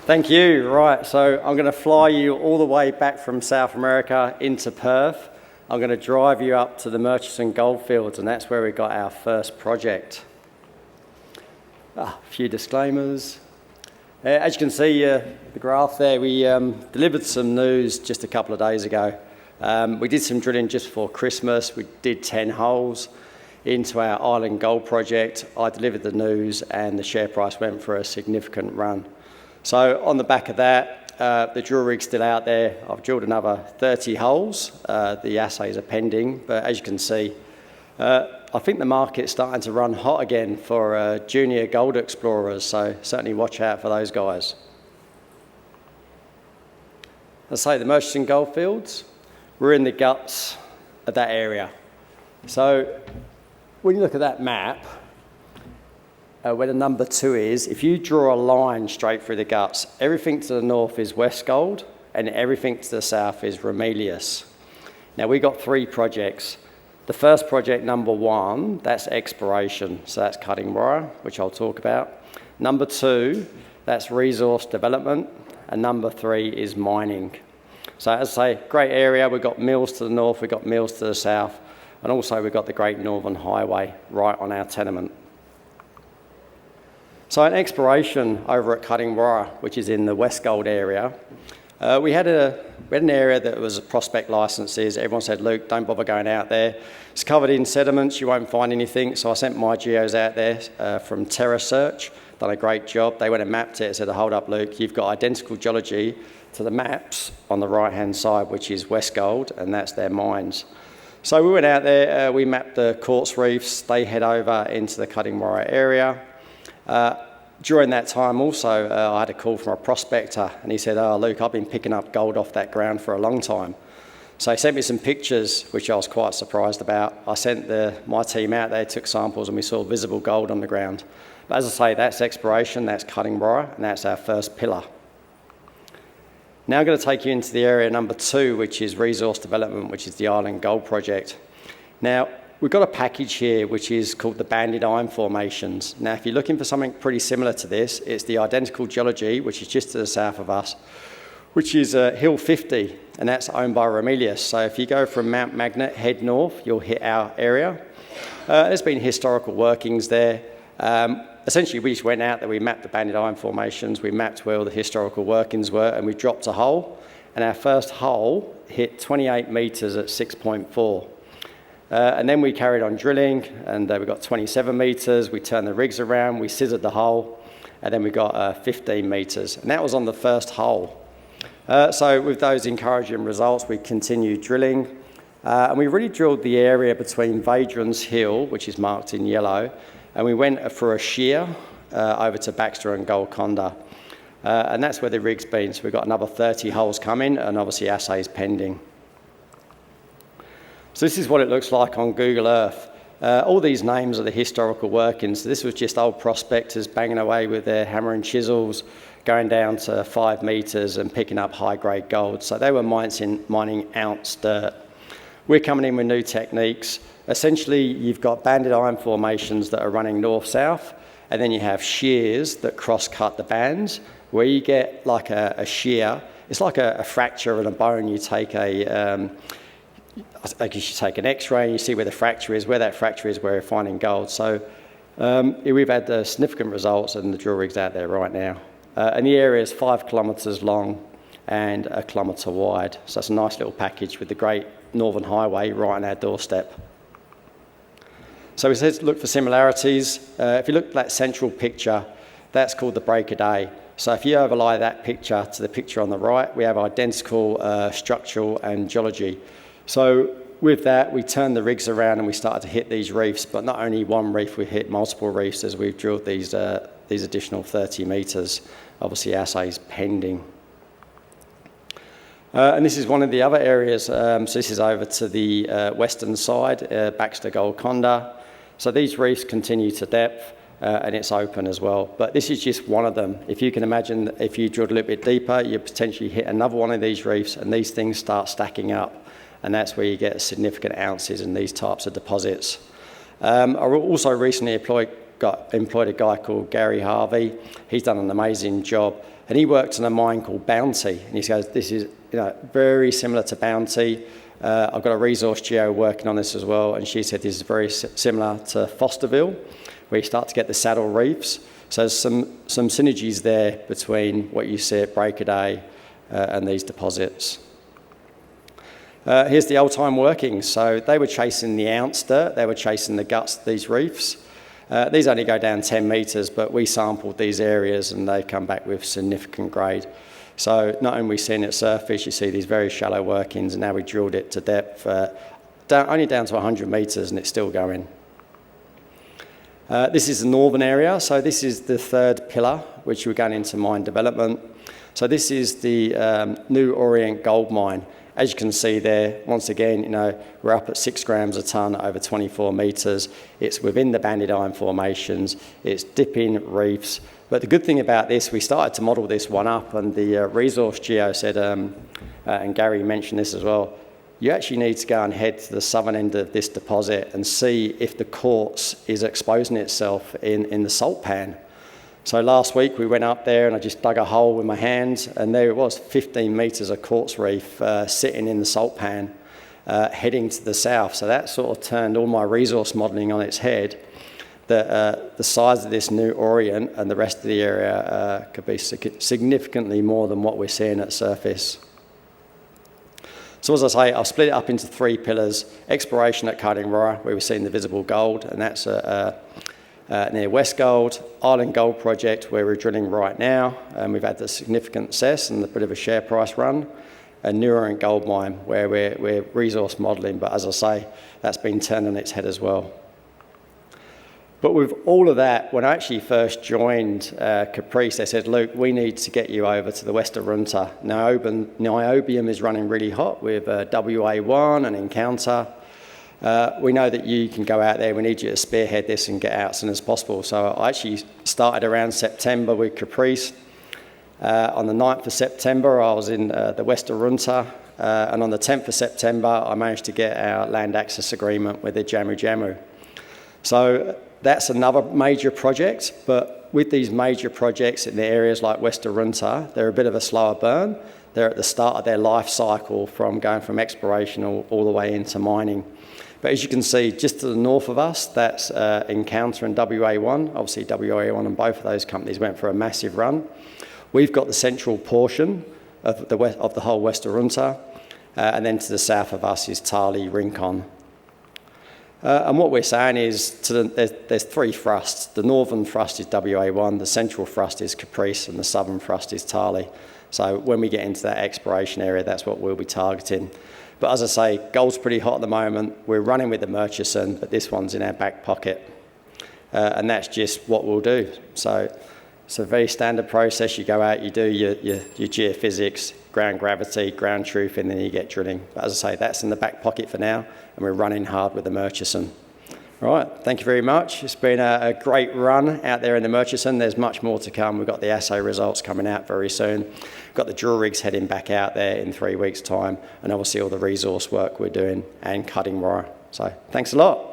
Thank you. Right, so I'm going to fly you all the way back from South America into Perth. I'm going to drive you up to the Murchison Goldfields, and that's where we got our first project. A few disclaimers. As you can see, the graph there, we delivered some news just a couple of days ago. We did some drilling just before Christmas. We did 10 holes into our Island Gold project. I delivered the news and the share price went for a significant run. So on the back of that, the drill rig's still out there. I've drilled another 30 holes. The assays are pending, but as you can see, I think the market's starting to run hot again for junior gold explorers, so certainly watch out for those guys. Let's say the Murchison Goldfields, we're in the guts of that area. So when you look at that map, where the number 2 is, if you draw a line straight through the guts, everything to the north is West Gold and everything to the south is Ramelius. Now we got 3 projects. The first project, number 1, that's exploration, so that's cutting wire, which I'll talk about. Number 2, that's resource development, and number 3 is mining. So as I say, great area. We've got mills to the north, we've got mills to the south, and also we've got the Great Northern Highway right on our tenement. So in exploration over at Cutting Wire, which is in the West Gold area, we had an area that was prospect licenses. Everyone said, Luke, don't bother going out there. It's covered in sediments, you won't find anything. So I sent my geos out there from Terra Search, done a great job. They went and mapped it and said, hold up, Luke, you've got identical geology to the maps on the right-hand side, which is West Gold, and that's their mines. So we went out there, we mapped the quartz reefs. They head over into the Cutting Wire area. During that time also, I had a call from a prospector and he said, oh, Luke, I've been picking up gold off that ground for a long time. So he sent me some pictures, which I was quite surprised about. I sent my team out there, took samples, and we saw visible gold on the ground. But as I say, that's exploration, that's Cutting Wire, and that's our first pillar. Now I'm going to take you into the area number 2, which is resource development, which is the Island Gold project. Now, we've got a package here which is called the Banded Iron Formations. Now, if you're looking for something pretty similar to this, it's the identical geology, which is just to the south of us, which is Hill 50, and that's owned by Ramelius. So if you go from Mount Magnet, head north, you'll hit our area. There's been historical workings there. Essentially, we just went out there, we mapped the Banded Iron Formations, we mapped where all the historical workings were, and we dropped a hole, and our first hole hit 28 metres at 6.4. And then we carried on drilling, and we got 27 metres. We turned the rigs around, we scissored the hole, and then we got 15 metres. And that was on the first hole. So with those encouraging results, we continued drilling. And we really drilled the area between Vadran's Hill, which is marked in yellow, and we went for a shear over to Baxter and Golconda. And that's where the rig's been. So we've got another 30 holes coming, and obviously assays pending. So this is what it looks like on Google Earth. All these names are the historical workings. This was just old prospectors banging away with their hammer and chisels, going down to 5 metres and picking up high-grade gold. So they were mining ounce dirt. We're coming in with new techniques. Essentially, you've got banded iron formations that are running north-south, and then you have shears that cross-cut the bands. Where you get like a shear, it's like a fracture in a bone. You take I guess you take an X-ray and you see where the fracture is. Where that fracture is, where we're finding gold. So we've had significant results, and the drill rig's out there right now. And the area is 5 kilometres long and 1 kilometre wide. So it's a nice little package with the Great Northern Highway right on our doorstep. So we said look for similarities. If you look at that central picture, that's called the break of day. So if you overlay that picture to the picture on the right, we have identical structural and geology. So with that, we turned the rigs around and we started to hit these reefs, but not only one reef, we hit multiple reefs as we've drilled these additional 30 metres, obviously assays pending. And this is one of the other areas, so this is over to the western side, Baxter Golconda. So these reefs continue to depth, and it's open as well. But this is just one of them. If you can imagine, if you drilled a little bit deeper, you potentially hit another one of these reefs, and these things start stacking up. And that's where you get significant ounces in these types of deposits. I also recently employed a guy called Gary Harvey. He's done an amazing job. And he worked on a mine called Bounty. And he goes, this is very similar to Bounty. I've got a resource geo working on this as well. And she said this is very similar to Fosterville, where you start to get the saddle reefs. So there's some synergies there between what you see at Break a Day and these deposits. Here's the old time workings. So they were chasing the ounce dirt. They were chasing the guts of these reefs. These only go down 10 metres, but we sampled these areas and they've come back with significant grade. So not only are we seeing it surface, you see these very shallow workings, and now we drilled it to depth, only down to 100 metres, and it's still going. This is the northern area. So this is the third pillar, which we're going into mine development. So this is the New Orient gold mine. As you can see there, once again, we're up at 6 grams a tonne over 24 metres. It's within the banded iron formations. It's dipping reefs. But the good thing about this, we started to model this one up, and the resource geo said, and Gary mentioned this as well, you actually need to go and head to the southern end of this deposit and see if the quartz is exposing itself in the salt pan. So last week we went up there and I just dug a hole with my hands, and there it was, 15 metres of quartz reef sitting in the salt pan, heading to the south. So that sort of turned all my resource modelling on its head, that the size of this New Orient and the rest of the area could be significantly more than what we're seeing at surface. So as I say, I've split it up into 3 pillars. Exploration at Carding-Rora, where we're seeing the visible gold, and that's near West Gold. Island Gold Project, where we're drilling right now, and we've had the significant success and a bit of a share price run. And New Orient Gold Mine, where we're resource modelling, but as I say, that's been turned on its head as well. But with all of that, when I actually first joined Caprice, they said, Luke, we need to get you over to the West Arunta. Niobium is running really hot with WA1 and Encounter. We know that you can go out there. We need you to spearhead this and get out as soon as possible. So I actually started around September with Caprice. On the 9th of September, I was in the West Arunta. And on the 10th of September, I managed to get our land access agreement with the Jamu Jamu. So that's another major project. But with these major projects in the areas like West Arunta, they're a bit of a slower burn. They're at the start of their life cycle from going from exploration all the way into mining. But as you can see, just to the north of us, that's Encounter and WA1. Obviously, WA1 and both of those companies went for a massive run. We've got the central portion of the whole West Arunta, and then to the south of us is Tali, Rincon. And what we're saying is there's 3 thrusts. The northern thrust is WA1, the central thrust is Caprice, and the southern thrust is Tali. So when we get into that exploration area, that's what we'll be targeting. But as I say, gold's pretty hot at the moment. We're running with the Murchison, but this one's in our back pocket. And that's just what we'll do. So it's a very standard process. You go out, you do your geophysics, ground gravity, ground truth, and then you get drilling. But as I say, that's in the back pocket for now, and we're running hard with the Murchison. All right, thank you very much. It's been a great run out there in the Murchison. There's much more to come. We've got the assay results coming out very soon. We've got the drill rigs heading back out there in 3 weeks' time, and obviously all the resource work we're doing and cutting wire. So thanks a lot.